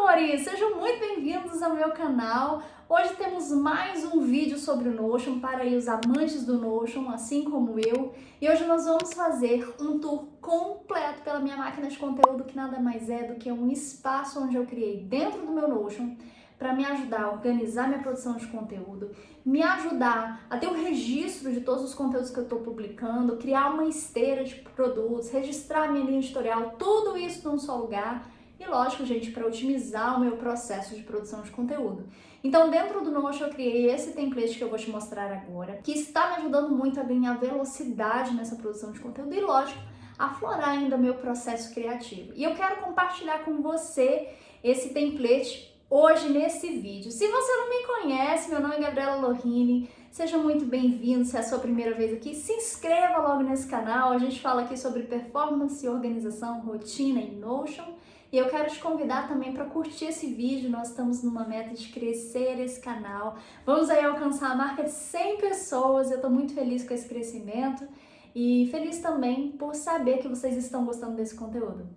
amores! Sejam muito bem-vindos ao meu canal. Hoje temos mais um vídeo sobre o Notion para os amantes do Notion, assim como eu. E hoje nós vamos fazer um tour completo pela minha máquina de conteúdo, que nada mais é do que um espaço onde eu criei dentro do meu Notion para me ajudar a organizar minha produção de conteúdo, me ajudar a ter um registro de todos os conteúdos que eu estou publicando, criar uma esteira de produtos, registrar minha linha editorial, tudo isso num só lugar. E lógico, gente, para otimizar o meu processo de produção de conteúdo. Então, dentro do Notion, eu criei esse template que eu vou te mostrar agora, que está me ajudando muito a ganhar velocidade nessa produção de conteúdo e, lógico, aflorar ainda o meu processo criativo. E eu quero compartilhar com você esse template hoje nesse vídeo. Se você não me conhece, meu nome é Gabriela Lohini, seja muito bem-vindo. Se é a sua primeira vez aqui, se inscreva logo nesse canal. A gente fala aqui sobre performance, organização, rotina em Notion. E eu quero te convidar também para curtir esse vídeo. Nós estamos numa meta de crescer esse canal. Vamos aí alcançar a marca de 100 pessoas. Eu estou muito feliz com esse crescimento e feliz também por saber que vocês estão gostando desse conteúdo.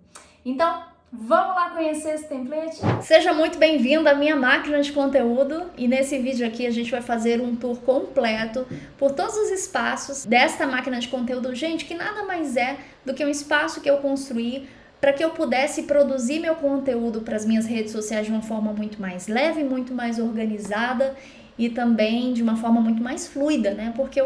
Então, vamos lá conhecer esse template? Seja muito bem-vindo à minha máquina de conteúdo e nesse vídeo aqui a gente vai fazer um tour completo por todos os espaços desta máquina de conteúdo. Gente, que nada mais é do que um espaço que eu construí para que eu pudesse produzir meu conteúdo para as minhas redes sociais de uma forma muito mais leve, muito mais organizada e também de uma forma muito mais fluida, né? Porque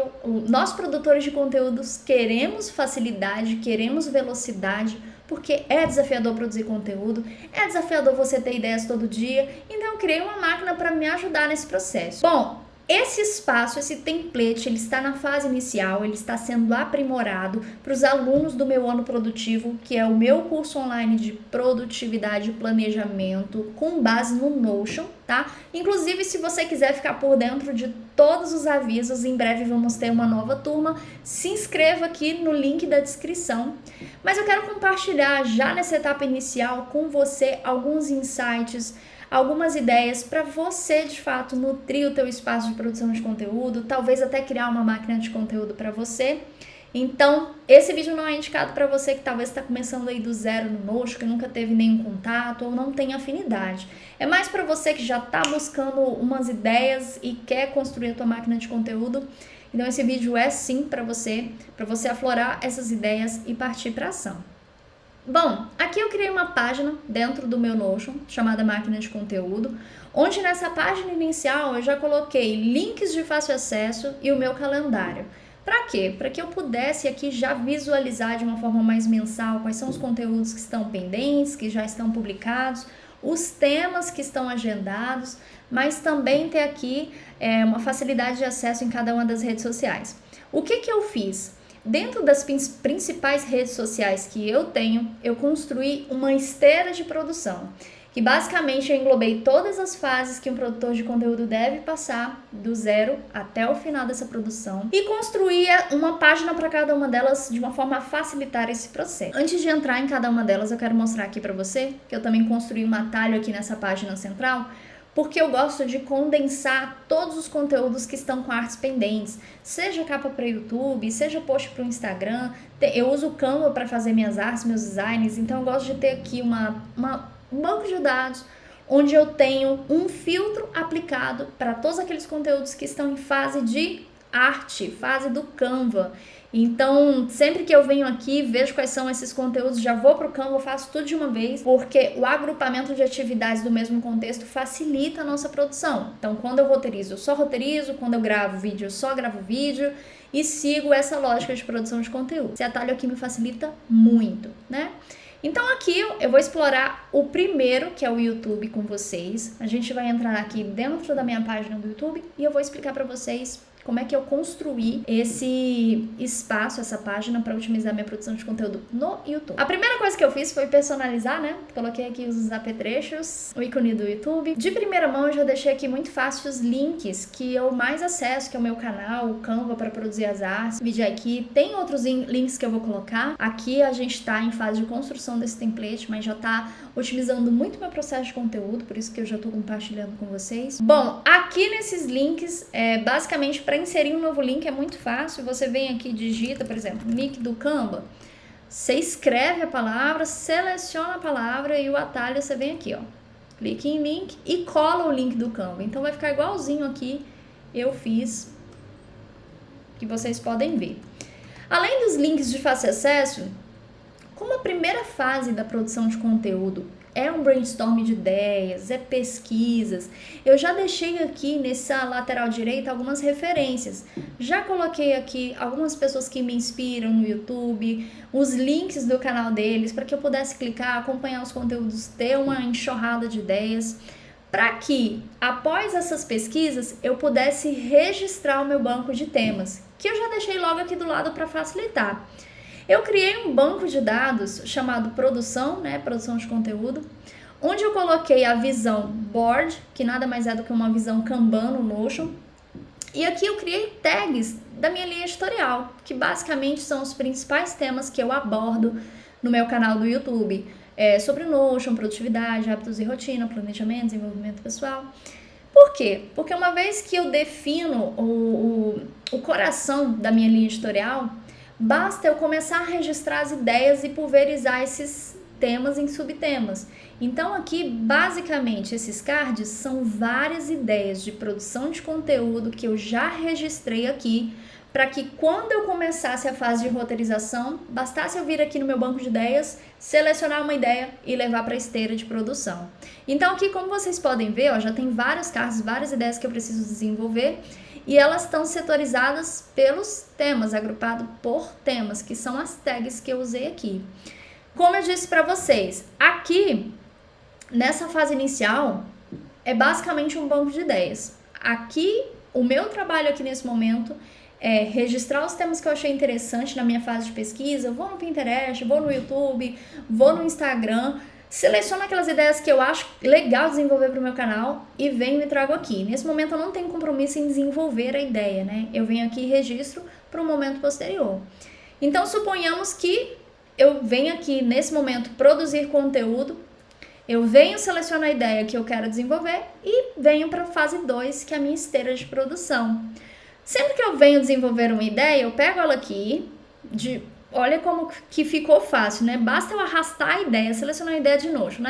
nós produtores de conteúdos queremos facilidade, queremos velocidade, porque é desafiador produzir conteúdo, é desafiador você ter ideias todo dia, então eu criei uma máquina para me ajudar nesse processo. Bom, esse espaço, esse template, ele está na fase inicial, ele está sendo aprimorado para os alunos do meu ano produtivo, que é o meu curso online de produtividade e planejamento com base no Notion, tá? Inclusive, se você quiser ficar por dentro de todos os avisos, em breve vamos ter uma nova turma, se inscreva aqui no link da descrição. Mas eu quero compartilhar já nessa etapa inicial com você alguns insights, algumas ideias para você, de fato, nutrir o teu espaço de produção de conteúdo, talvez até criar uma máquina de conteúdo para você. Então, esse vídeo não é indicado para você que talvez está começando aí do zero no Notion, que nunca teve nenhum contato ou não tem afinidade. É mais para você que já está buscando umas ideias e quer construir a tua máquina de conteúdo. Então, esse vídeo é sim para você aflorar essas ideias e partir para ação. Bom, aqui eu criei uma página dentro do meu Notion, chamada Máquina de Conteúdo, onde nessa página inicial eu já coloquei links de fácil acesso e o meu calendário. Para quê? Para que eu pudesse aqui já visualizar de uma forma mais mensal quais são os conteúdos que estão pendentes, que já estão publicados, os temas que estão agendados, mas também ter aqui uma facilidade de acesso em cada uma das redes sociais. O que eu fiz? Dentro das principais redes sociais que eu tenho, eu construí uma esteira de produção, que basicamente eu englobei todas as fases que um produtor de conteúdo deve passar, do zero até o final dessa produção, e construía uma página para cada uma delas de uma forma a facilitar esse processo. Antes de entrar em cada uma delas, eu quero mostrar aqui para você que eu também construí um atalho aqui nessa página central, porque eu gosto de condensar todos os conteúdos que estão com artes pendentes, seja capa para YouTube, seja post para o Instagram. Eu uso o Canva para fazer minhas artes, meus designs, então eu gosto de ter aqui um banco de dados onde eu tenho um filtro aplicado para todos aqueles conteúdos que estão em fase de arte, fase do Canva. Então, sempre que eu venho aqui, vejo quais são esses conteúdos, já vou pro Canva, faço tudo de uma vez, porque o agrupamento de atividades do mesmo contexto facilita a nossa produção. Então, quando eu roteirizo, eu só roteirizo, quando eu gravo vídeo, eu só gravo vídeo e sigo essa lógica de produção de conteúdo. Esse atalho aqui me facilita muito, né? Então aqui eu vou explorar o primeiro, que é o YouTube, com vocês. A gente vai entrar aqui dentro da minha página do YouTube e eu vou explicar para vocês como é que eu construí esse espaço, essa página para otimizar minha produção de conteúdo no YouTube. A primeira coisa que eu fiz foi personalizar, né? Coloquei aqui os apetrechos, o ícone do YouTube. De primeira mão eu já deixei aqui muito fácil os links que eu mais acesso, que é o meu canal, o Canva para produzir as artes, VidIQ. Tem outros links que eu vou colocar. Aqui a gente está em fase de construção desse template, mas já está otimizando muito meu processo de conteúdo, por isso que eu já estou compartilhando com vocês. Bom, aqui nesses links, basicamente para inserir um novo link é muito fácil. Você vem aqui e digita, por exemplo, link do Canva. Você escreve a palavra, seleciona a palavra e o atalho você vem aqui, ó. clique em link e cola o link do Canva. Então vai ficar igualzinho aqui eu fiz, que vocês podem ver. Além dos links de fácil acesso, como a primeira fase da produção de conteúdo é um brainstorm de ideias, é pesquisas, eu já deixei aqui nessa lateral direita algumas referências. Já coloquei aqui algumas pessoas que me inspiram no YouTube, os links do canal deles, para que eu pudesse clicar, acompanhar os conteúdos, ter uma enxurrada de ideias, para que, após essas pesquisas, eu pudesse registrar o meu banco de temas, que eu já deixei logo aqui do lado para facilitar. Eu criei um banco de dados chamado produção, produção de conteúdo, onde eu coloquei a visão board, que nada mais é do que uma visão Kanban no Notion. E aqui eu criei tags da minha linha editorial, que basicamente são os principais temas que eu abordo no meu canal do YouTube. Sobre Notion, produtividade, hábitos e rotina, planejamento, desenvolvimento pessoal. Por quê? Porque uma vez que eu defino o coração da minha linha editorial, basta eu começar a registrar as ideias e pulverizar esses temas em subtemas. Então aqui, basicamente, esses cards são várias ideias de produção de conteúdo que eu já registrei aqui, para que quando eu começasse a fase de roteirização, bastasse eu vir aqui no meu banco de ideias, selecionar uma ideia e levar para a esteira de produção. Então aqui, como vocês podem ver, já tem vários cards, várias ideias que eu preciso desenvolver, e elas estão setorizadas pelos temas, agrupado por temas, que são as tags que eu usei aqui. Como eu disse para vocês, aqui, nessa fase inicial, é basicamente um banco de ideias. Aqui, o meu trabalho aqui nesse momento é registrar os temas que eu achei interessante na minha fase de pesquisa, vou no Pinterest, vou no YouTube, vou no Instagram, seleciono aquelas ideias que eu acho legal desenvolver para o meu canal e venho e trago aqui. Nesse momento eu não tenho compromisso em desenvolver a ideia, Eu venho aqui e registro para um momento posterior. Então, suponhamos que eu venho aqui, nesse momento, produzir conteúdo, eu venho selecionar a ideia que eu quero desenvolver e venho para a fase 2, que é a minha esteira de produção. Sempre que eu venho desenvolver uma ideia, eu pego ela aqui, olha como que ficou fácil, Basta eu arrastar a ideia, selecionar a ideia de Notion,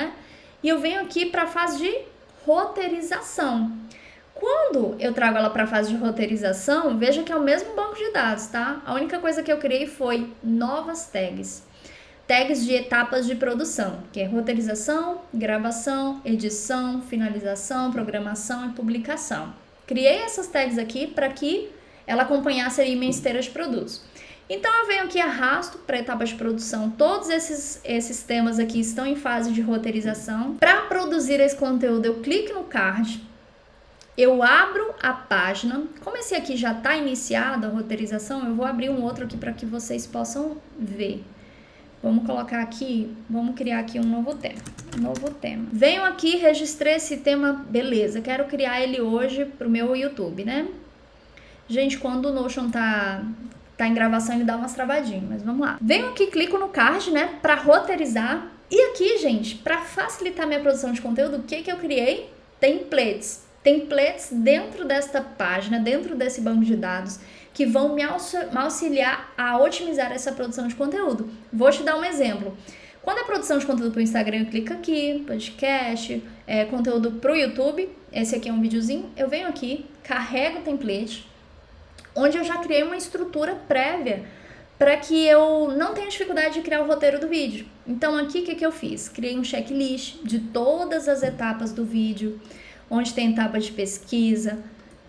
E eu venho aqui para a fase de roteirização. Quando eu trago ela para a fase de roteirização, veja que é o mesmo banco de dados, tá? A única coisa que eu criei foi novas tags. Tags de etapas de produção, que é roteirização, gravação, edição, finalização, programação e publicação. Criei essas tags aqui para que ela acompanhasse aí minha esteira de produtos. Então eu venho aqui, arrasto para a etapa de produção. Todos esses temas aqui estão em fase de roteirização. Para produzir esse conteúdo, eu clico no card, eu abro a página. Como esse aqui já está iniciado a roteirização, eu vou abrir um outro aqui para que vocês possam ver. Vamos colocar aqui, vamos criar aqui um novo tema. Venho aqui, registrei esse tema, beleza, quero criar ele hoje pro meu YouTube, Gente, quando o Notion tá em gravação, ele dá umas travadinhas, mas vamos lá. Venho aqui, clico no card, para roteirizar. E aqui, gente, para facilitar minha produção de conteúdo, o que eu criei? Templates. Templates dentro desta página, dentro desse banco de dados, que vão me auxiliar a otimizar essa produção de conteúdo. Vou te dar um exemplo. Quando é produção de conteúdo para o Instagram, eu clico aqui, podcast, conteúdo para o YouTube, esse aqui é um videozinho, eu venho aqui, carrego o template, onde eu já criei uma estrutura prévia para que eu não tenha dificuldade de criar o roteiro do vídeo. Então aqui, o que eu fiz? Criei um checklist de todas as etapas do vídeo, onde tem etapa de pesquisa,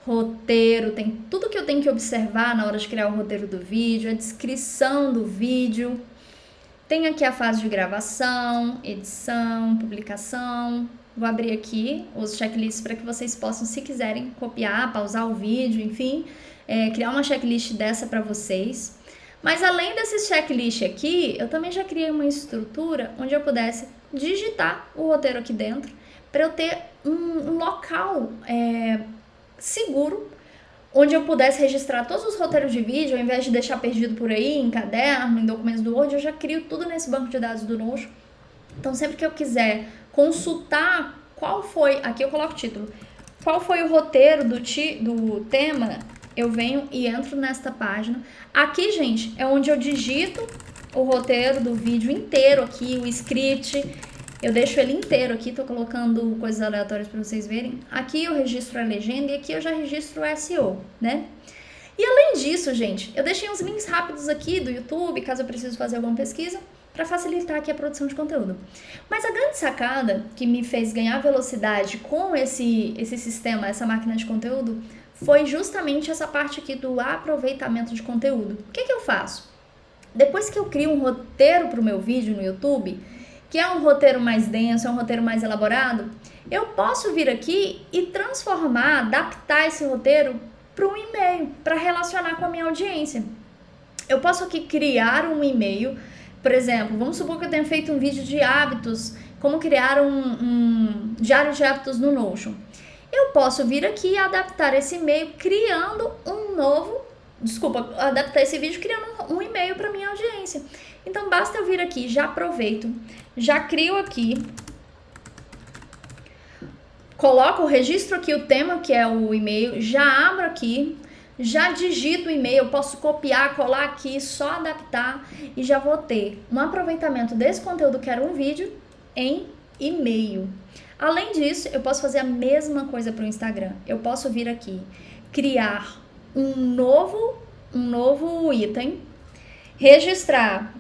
roteiro, tem tudo que eu tenho que observar na hora de criar o roteiro do vídeo, a descrição do vídeo, tem aqui a fase de gravação, edição, publicação. Vou abrir aqui os checklists para que vocês possam, se quiserem, copiar, pausar o vídeo, enfim, criar uma checklist dessa para vocês. Mas além desse checklist aqui, eu também já criei uma estrutura onde eu pudesse digitar o roteiro aqui dentro, para eu ter um local seguro, onde eu pudesse registrar todos os roteiros de vídeo, ao invés de deixar perdido por aí, em caderno, em documentos do Word, eu já crio tudo nesse banco de dados do Notion. Então, sempre que eu quiser consultar qual foi, aqui eu coloco o título, qual foi o roteiro do tema, eu venho e entro nesta página. Aqui, gente, é onde eu digito o roteiro do vídeo inteiro aqui, o script, eu deixo ele inteiro aqui, tô colocando coisas aleatórias para vocês verem. Aqui eu registro a legenda e aqui eu já registro o SEO, né? E além disso, gente, eu deixei uns links rápidos aqui do YouTube, caso eu precise fazer alguma pesquisa, para facilitar aqui a produção de conteúdo. Mas a grande sacada que me fez ganhar velocidade com esse sistema, essa máquina de conteúdo, foi justamente essa parte aqui do aproveitamento de conteúdo. O que eu faço? Depois que eu crio um roteiro para o meu vídeo no YouTube, que é um roteiro mais denso, é um roteiro mais elaborado, eu posso vir aqui e transformar, adaptar esse roteiro para um e-mail, para relacionar com a minha audiência. Eu posso aqui criar um e-mail, por exemplo, vamos supor que eu tenha feito um vídeo de hábitos, como criar um diário de hábitos no Notion. Eu posso vir aqui e adaptar esse e-mail criando adaptar esse vídeo criando um e-mail para minha audiência. Então basta eu vir aqui, já aproveito, já crio aqui, coloco, registro aqui o tema que é o e-mail, já abro aqui, já digito o e-mail, eu posso copiar, colar aqui, só adaptar e já vou ter um aproveitamento desse conteúdo que era um vídeo em e-mail. Além disso, eu posso fazer a mesma coisa para o Instagram. Eu posso vir aqui, criar um novo item, registrar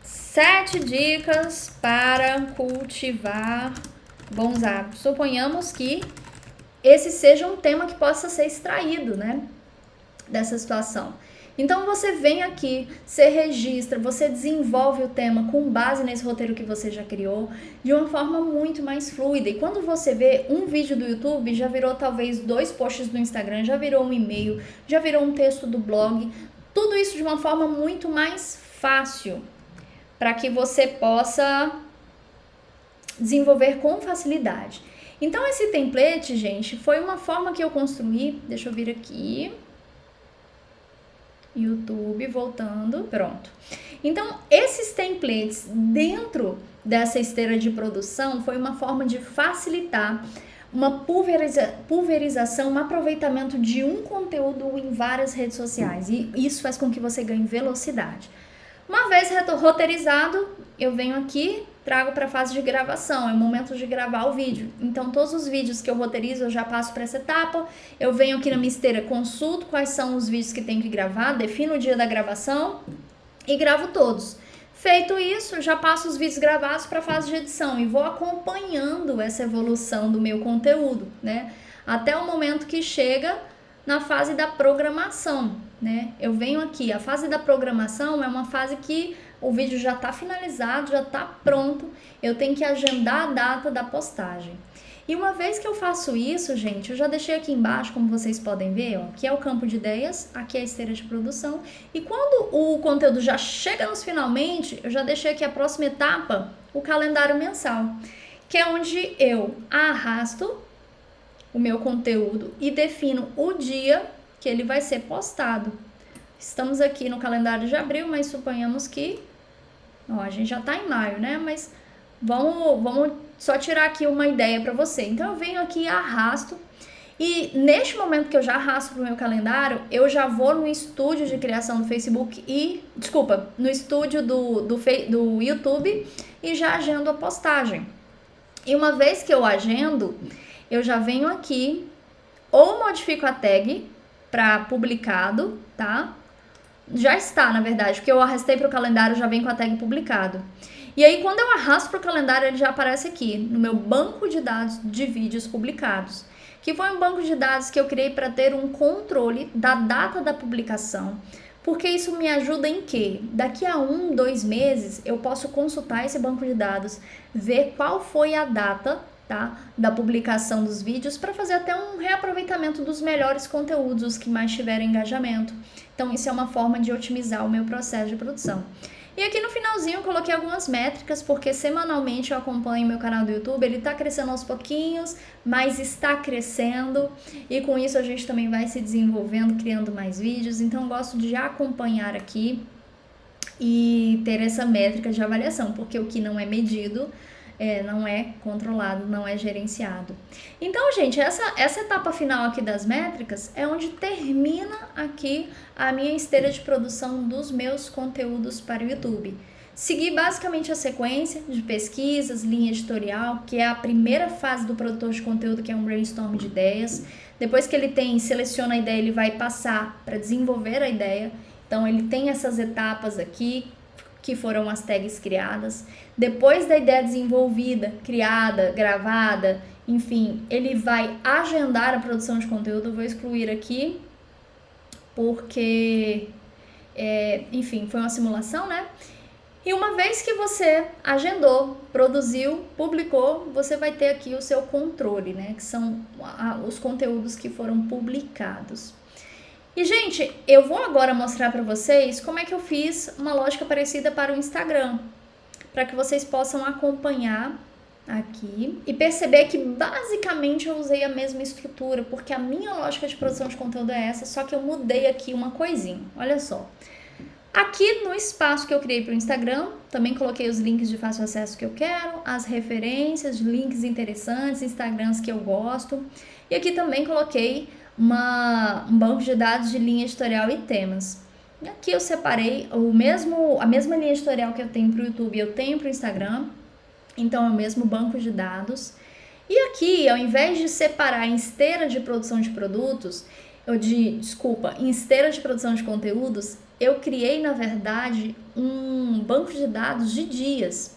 7 dicas para cultivar bons hábitos. Suponhamos que esse seja um tema que possa ser extraído, né, dessa situação. Então você vem aqui, você registra, você desenvolve o tema com base nesse roteiro que você já criou de uma forma muito mais fluida. E quando você vê um vídeo do YouTube, já virou talvez 2 posts do Instagram, já virou um e-mail, já virou um texto do blog. Tudo isso de uma forma muito mais fácil para que você possa desenvolver com facilidade. Então esse template, gente, foi uma forma que eu construí. Deixa eu vir aqui. YouTube, voltando, pronto. Então, esses templates dentro dessa esteira de produção foi uma forma de facilitar uma pulverização, um aproveitamento de um conteúdo em várias redes sociais. E isso faz com que você ganhe velocidade. Uma vez roteirizado, eu venho aqui, trago para a fase de gravação, é o momento de gravar o vídeo. Então, todos os vídeos que eu roteirizo, eu já passo para essa etapa. Eu venho aqui na minha esteira, consulto quais são os vídeos que tenho que gravar, defino o dia da gravação e gravo todos. Feito isso, já passo os vídeos gravados para a fase de edição e vou acompanhando essa evolução do meu conteúdo, né? Até o momento que chega na fase da programação, né? Eu venho aqui, a fase da programação é uma fase que o vídeo já está finalizado, já está pronto, eu tenho que agendar a data da postagem. E uma vez que eu faço isso, gente, eu já deixei aqui embaixo, como vocês podem ver, ó, aqui é o campo de ideias, aqui é a esteira de produção, e quando o conteúdo já chega nos finalmente, eu já deixei aqui a próxima etapa, o calendário mensal, que é onde eu arrasto o meu conteúdo e defino o dia que ele vai ser postado. Estamos aqui no calendário de abril, mas suponhamos que a gente já tá em maio, né? Mas vamos só tirar aqui uma ideia para você. Então eu venho aqui e arrasto. E neste momento que eu já arrasto pro meu calendário, eu já vou no estúdio de criação do Facebook no estúdio do YouTube e já agendo a postagem. E uma vez que eu agendo, eu já venho aqui ou modifico a tag para publicado, tá? Já está, na verdade, porque eu arrastei para o calendário, já vem com a tag publicado. E aí, quando eu arrasto para o calendário, ele já aparece aqui, no meu banco de dados de vídeos publicados, que foi um banco de dados que eu criei para ter um controle da data da publicação, porque isso me ajuda em quê? Daqui a 1, 2 meses, eu posso consultar esse banco de dados, ver qual foi a data, tá, da publicação dos vídeos, para fazer até um reaproveitamento dos melhores conteúdos, os que mais tiverem engajamento. Então, isso é uma forma de otimizar o meu processo de produção. E aqui no finalzinho eu coloquei algumas métricas, porque semanalmente eu acompanho meu canal do YouTube, ele tá crescendo aos pouquinhos, mas está crescendo, e com isso a gente também vai se desenvolvendo, criando mais vídeos, então eu gosto de acompanhar aqui e ter essa métrica de avaliação, porque o que não é medido não é controlado, não é gerenciado. Então, gente, essa etapa final aqui das métricas é onde termina aqui a minha esteira de produção dos meus conteúdos para o YouTube. Segui basicamente a sequência de pesquisas, linha editorial, que é a primeira fase do produtor de conteúdo, que é um brainstorm de ideias. Depois que ele seleciona a ideia, ele vai passar para desenvolver a ideia. Então ele tem essas etapas aqui, que foram as tags criadas. Depois da ideia desenvolvida, criada, gravada, enfim, ele vai agendar a produção de conteúdo. Eu vou excluir aqui, porque, enfim, foi uma simulação, né? E uma vez que você agendou, produziu, publicou, você vai ter aqui o seu controle, né? Que são os conteúdos que foram publicados. E, gente, eu vou agora mostrar para vocês como é que eu fiz uma lógica parecida para o Instagram, para que vocês possam acompanhar aqui e perceber que basicamente eu usei a mesma estrutura, porque a minha lógica de produção de conteúdo é essa, só que eu mudei aqui uma coisinha. Olha só. Aqui no espaço que eu criei para o Instagram, também coloquei os links de fácil acesso que eu quero, as referências, links interessantes, Instagrams que eu gosto. E aqui também coloquei um banco de dados de linha editorial e temas. E aqui eu separei a mesma linha editorial que eu tenho para o YouTube, eu tenho para o Instagram. Então é o mesmo banco de dados. E aqui, ao invés de separar em esteira de produção de produtos, em esteira de produção de conteúdos, eu criei, na verdade, um banco de dados de dias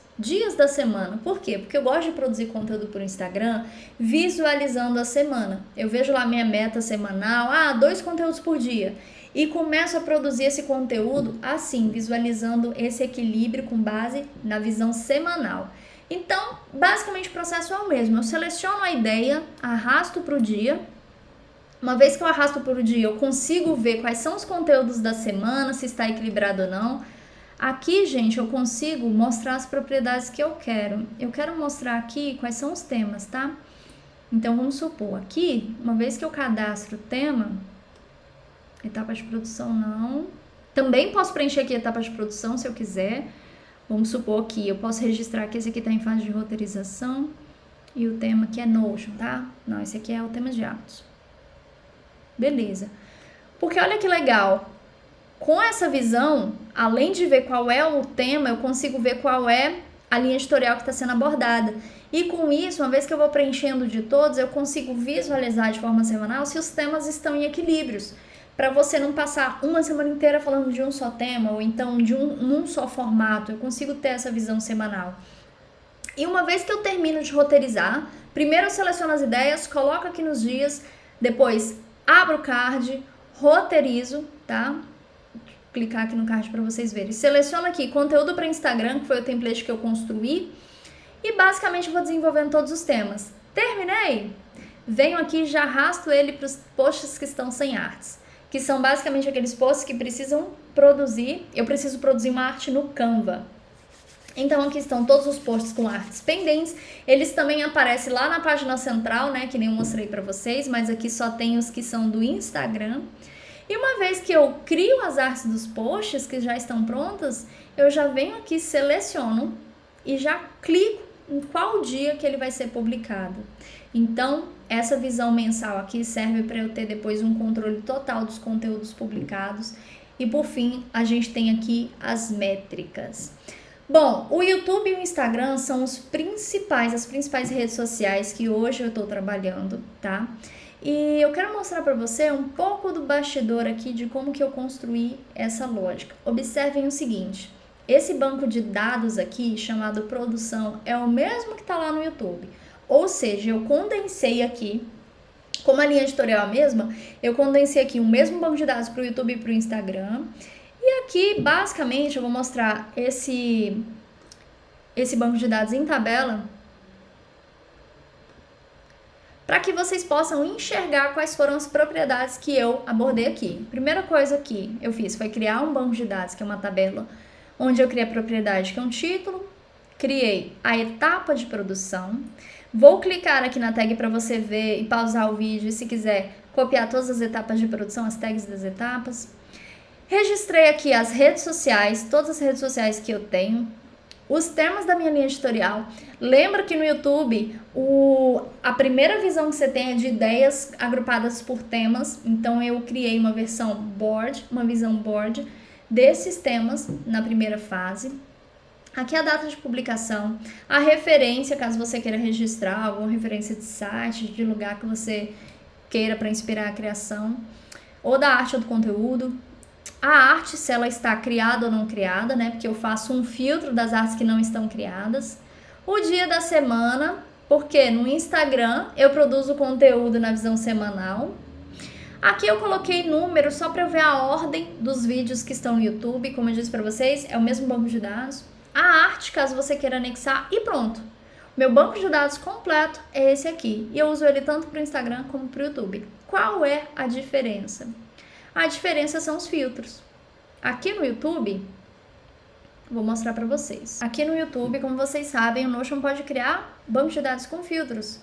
da semana. Por quê? Porque eu gosto de produzir conteúdo por Instagram visualizando a semana. Eu vejo lá minha meta semanal, 2 conteúdos por dia. E começo a produzir esse conteúdo assim, visualizando esse equilíbrio com base na visão semanal. Então, basicamente o processo é o mesmo. Eu seleciono a ideia, arrasto para o dia. Uma vez que eu arrasto para o dia, eu consigo ver quais são os conteúdos da semana, se está equilibrado ou não. Aqui, gente, eu consigo mostrar as propriedades que eu quero. Eu quero mostrar aqui quais são os temas, tá? Então, vamos supor, aqui, uma vez que eu cadastro o tema, etapa de produção não. Também posso preencher aqui etapa de produção, se eu quiser. Vamos supor que eu posso registrar que esse aqui está em fase de roteirização e o tema aqui é Notion, tá? Não, esse aqui é o tema de hábitos. Beleza. Porque olha que legal. Com essa visão, além de ver qual é o tema, eu consigo ver qual é a linha editorial que está sendo abordada. E com isso, uma vez que eu vou preenchendo de todos, eu consigo visualizar de forma semanal se os temas estão em equilíbrios. Para você não passar uma semana inteira falando de um só tema, ou então de num só formato. Eu consigo ter essa visão semanal. E uma vez que eu termino de roteirizar, primeiro eu seleciono as ideias, coloco aqui nos dias, depois abro o card, roteirizo, tá? Vou clicar aqui no card para vocês verem. Seleciono aqui conteúdo para Instagram, que foi o template que eu construí, e basicamente vou desenvolvendo todos os temas. Terminei? Venho aqui e já arrasto ele para os posts que estão sem artes, que são basicamente aqueles posts que precisam produzir. Eu preciso produzir uma arte no Canva. Então aqui estão todos os posts com artes pendentes. Eles também aparecem lá na página central, né, que nem eu mostrei para vocês, mas aqui só tem os que são do Instagram. E uma vez que eu crio as artes dos posts que já estão prontas, eu já venho aqui, seleciono e já clico em qual dia que ele vai ser publicado. Então, essa visão mensal aqui serve para eu ter depois um controle total dos conteúdos publicados. E por fim, a gente tem aqui as métricas. Bom, o YouTube e o Instagram são as principais redes sociais que hoje eu estou trabalhando, tá? E eu quero mostrar para você um pouco do bastidor aqui de como que eu construí essa lógica. Observem o seguinte, esse banco de dados aqui, chamado produção, é o mesmo que está lá no YouTube. Ou seja, eu condensei aqui, como a linha editorial é a mesma, eu condensei aqui o mesmo banco de dados para o YouTube e para o Instagram. E aqui, basicamente, eu vou mostrar esse banco de dados em tabela para que vocês possam enxergar quais foram as propriedades que eu abordei aqui. Primeira coisa que eu fiz foi criar um banco de dados, que é uma tabela, onde eu criei a propriedade, que é um título, criei a etapa de produção. Vou clicar aqui na tag para você ver e pausar o vídeo, e se quiser copiar todas as etapas de produção, as tags das etapas. Registrei aqui as redes sociais, todas as redes sociais que eu tenho, os temas da minha linha editorial. Lembra que no YouTube a primeira visão que você tem é de ideias agrupadas por temas, então eu criei uma versão board, uma visão board desses temas na primeira fase. Aqui a data de publicação, a referência, caso você queira registrar alguma referência de site, de lugar que você queira para inspirar a criação, ou da arte ou do conteúdo. A arte, se ela está criada ou não criada, né? Porque eu faço um filtro das artes que não estão criadas. O dia da semana, porque no Instagram eu produzo conteúdo na visão semanal. Aqui eu coloquei números só para eu ver a ordem dos vídeos que estão no YouTube. Como eu disse para vocês, é o mesmo banco de dados. A arte, caso você queira anexar, e pronto. Meu banco de dados completo é esse aqui. E eu uso ele tanto para o Instagram como para o YouTube. Qual é a diferença? A diferença são os filtros. Aqui no YouTube, vou mostrar para vocês. Aqui no YouTube, como vocês sabem, o Notion pode criar banco de dados com filtros.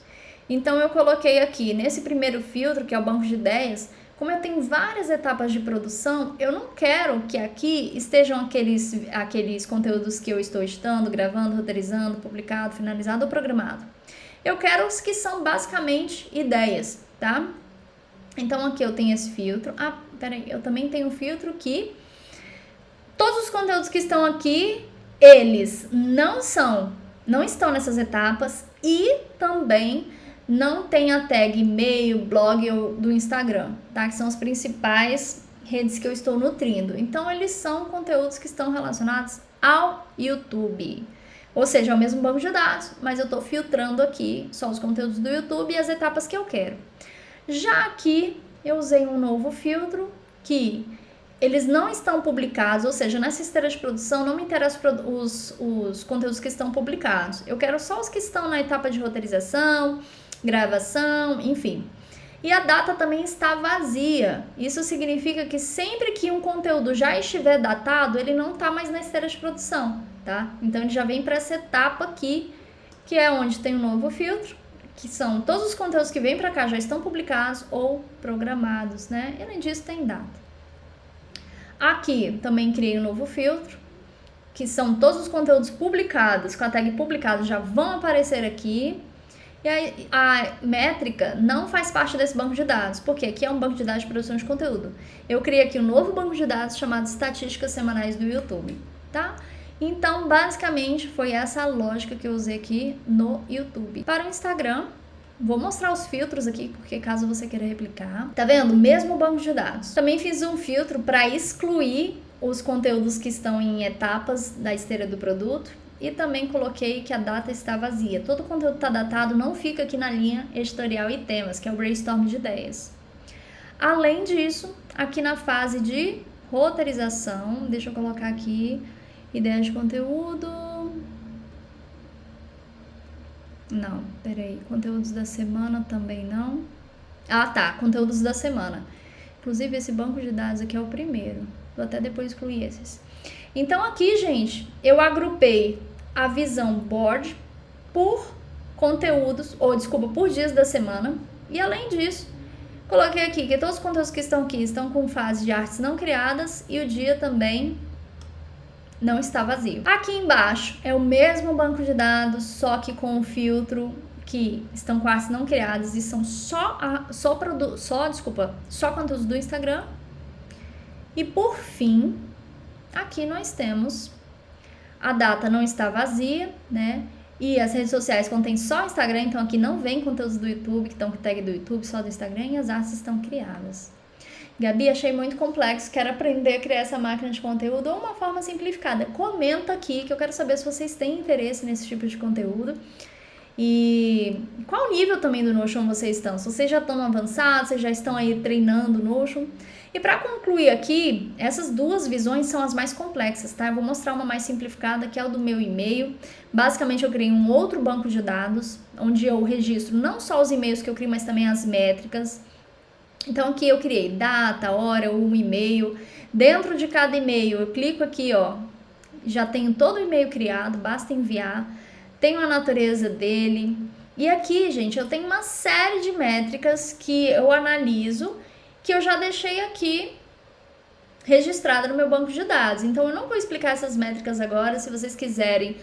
Então eu coloquei aqui, nesse primeiro filtro, que é o banco de ideias, como eu tenho várias etapas de produção, eu não quero que aqui estejam aqueles conteúdos que eu estou editando, gravando, roteirizando, publicado, finalizado ou programado. Eu quero os que são basicamente ideias, tá? Então aqui eu tenho esse filtro. Ah, peraí, eu também tenho um filtro que todos os conteúdos que estão aqui, eles não estão nessas etapas e também não tem a tag e-mail, blog ou do Instagram, tá? Que são as principais redes que eu estou nutrindo. Então, eles são conteúdos que estão relacionados ao YouTube. Ou seja, é o mesmo banco de dados, mas eu estou filtrando aqui só os conteúdos do YouTube e as etapas que eu quero. Já aqui, eu usei um novo filtro que eles não estão publicados, ou seja, nessa esteira de produção não me interessam os conteúdos que estão publicados. Eu quero só os que estão na etapa de roteirização, gravação, enfim. E a data também está vazia. Isso significa que sempre que um conteúdo já estiver datado, ele não está mais na esteira de produção, tá? Então ele já vem para essa etapa aqui, que é onde tem um novo filtro, que são todos os conteúdos que vêm para cá já estão publicados ou programados, né? E além disso tem data. Aqui também criei um novo filtro, que são todos os conteúdos publicados, com a tag publicado já vão aparecer aqui. E aí, a métrica não faz parte desse banco de dados, porque aqui é um banco de dados de produção de conteúdo. Eu criei aqui um novo banco de dados chamado Estatísticas Semanais do YouTube, tá? Então, basicamente, foi essa a lógica que eu usei aqui no YouTube. Para o Instagram, vou mostrar os filtros aqui, porque caso você queira replicar. Tá vendo? Mesmo banco de dados. Também fiz um filtro para excluir os conteúdos que estão em etapas da esteira do produto. E também coloquei que a data está vazia. Todo o conteúdo está datado, não fica aqui na linha editorial e temas, que é o brainstorm de ideias. Além disso, aqui na fase de roteirização, deixa eu colocar aqui, ideias de conteúdo. Não, peraí, conteúdos da semana também não. Ah, tá, conteúdos da semana. Inclusive, esse banco de dados aqui é o primeiro. Vou até depois excluir esses. Então, aqui, gente, eu agrupei a visão board por conteúdos, por dias da semana. E além disso, coloquei aqui que todos os conteúdos que estão aqui estão com fase de artes não criadas e o dia também não está vazio. Aqui embaixo é o mesmo banco de dados, só que com o filtro que estão com artes não criadas e são só conteúdos do Instagram. E por fim, aqui nós temos a data não está vazia, né? E as redes sociais contêm só o Instagram, então aqui não vem conteúdos do YouTube, que estão com tag do YouTube, só do Instagram, e as artes estão criadas. Gabi, achei muito complexo, quero aprender a criar essa máquina de conteúdo ou uma forma simplificada. Comenta aqui que eu quero saber se vocês têm interesse nesse tipo de conteúdo. E qual nível também do Notion vocês estão? Se vocês já estão avançados, vocês já estão aí treinando o Notion. E para concluir aqui, essas duas visões são as mais complexas, tá? Eu vou mostrar uma mais simplificada, que é o do meu e-mail. Basicamente, eu criei um outro banco de dados, onde eu registro não só os e-mails que eu crio, mas também as métricas. Então, aqui eu criei data, hora, um e-mail. Dentro de cada e-mail, eu clico aqui, ó, já tenho todo o e-mail criado, basta enviar. Tenho a natureza dele. E aqui, gente, eu tenho uma série de métricas que eu analiso, que eu já deixei aqui registrada no meu banco de dados. Então, eu não vou explicar essas métricas agora. Se vocês quiserem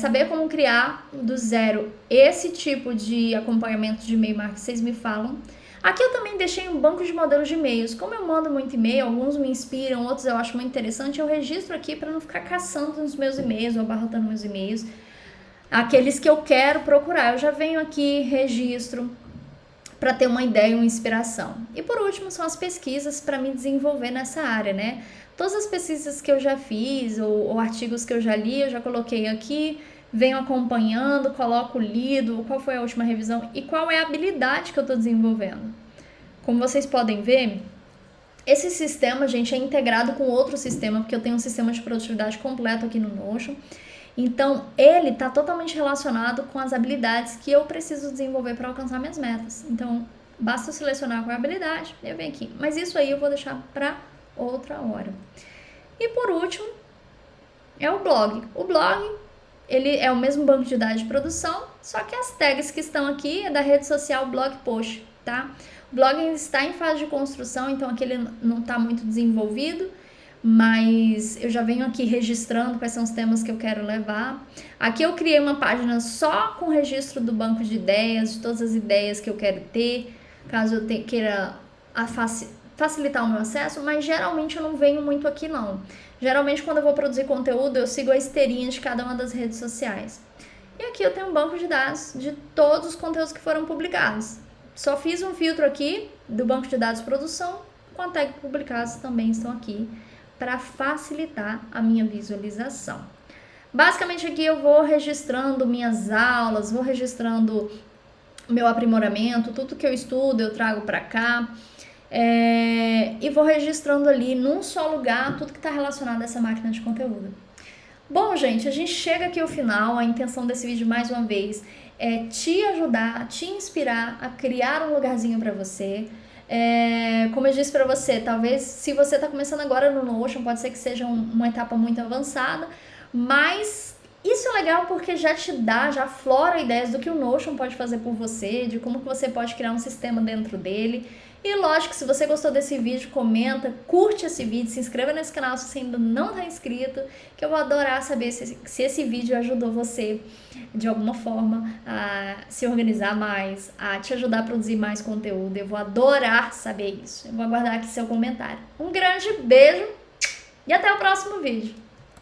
saber como criar do zero esse tipo de acompanhamento de e-mail marketing, vocês me falam. Aqui eu também deixei um banco de modelos de e-mails. Como eu mando muito e-mail, alguns me inspiram, outros eu acho muito interessante, eu registro aqui para não ficar caçando nos meus e-mails ou abarrotando meus e-mails. Aqueles que eu quero procurar, eu já venho aqui, registro para ter uma ideia e uma inspiração. E por último são as pesquisas para me desenvolver nessa área, né? Todas as pesquisas que eu já fiz ou artigos que eu já li, eu já coloquei aqui, venho acompanhando, coloco lido, qual foi a última revisão e qual é a habilidade que eu estou desenvolvendo. Como vocês podem ver, esse sistema, gente, é integrado com outro sistema, porque eu tenho um sistema de produtividade completo aqui no Notion. Então, ele está totalmente relacionado com as habilidades que eu preciso desenvolver para alcançar minhas metas. Então, basta eu selecionar qual é a habilidade e eu venho aqui. Mas isso aí eu vou deixar para outra hora. E por último, é o blog. O blog, ele é o mesmo banco de dados de produção, só que as tags que estão aqui é da rede social blog post, tá? O blog ainda está em fase de construção, então aqui ele não está muito desenvolvido, mas eu já venho aqui registrando quais são os temas que eu quero levar. Aqui eu criei uma página só com registro do banco de ideias, de todas as ideias que eu quero ter, caso eu queira facilitar o meu acesso, mas geralmente eu não venho muito aqui não. Geralmente quando eu vou produzir conteúdo, eu sigo a esteirinha de cada uma das redes sociais. E aqui eu tenho um banco de dados de todos os conteúdos que foram publicados. Só fiz um filtro aqui do banco de dados produção, com a tag publicados também estão aqui, para facilitar a minha visualização. Basicamente aqui eu vou registrando minhas aulas, vou registrando meu aprimoramento, tudo que eu estudo eu trago para cá, e vou registrando ali num só lugar tudo que está relacionado a essa máquina de conteúdo. Bom, gente, a gente chega aqui ao final. A intenção desse vídeo, mais uma vez, é te ajudar, te inspirar a criar um lugarzinho para você. Como eu disse para você, talvez se você está começando agora no Notion, pode ser que seja uma etapa muito avançada, mas isso é legal porque já aflora ideias do que o Notion pode fazer por você, de como que você pode criar um sistema dentro dele. E lógico, se você gostou desse vídeo, comenta, curte esse vídeo, se inscreva nesse canal se você ainda não está inscrito, que eu vou adorar saber se esse vídeo ajudou você de alguma forma a se organizar mais, a te ajudar a produzir mais conteúdo. Eu vou adorar saber isso. Eu vou aguardar aqui seu comentário. Um grande beijo e até o próximo vídeo.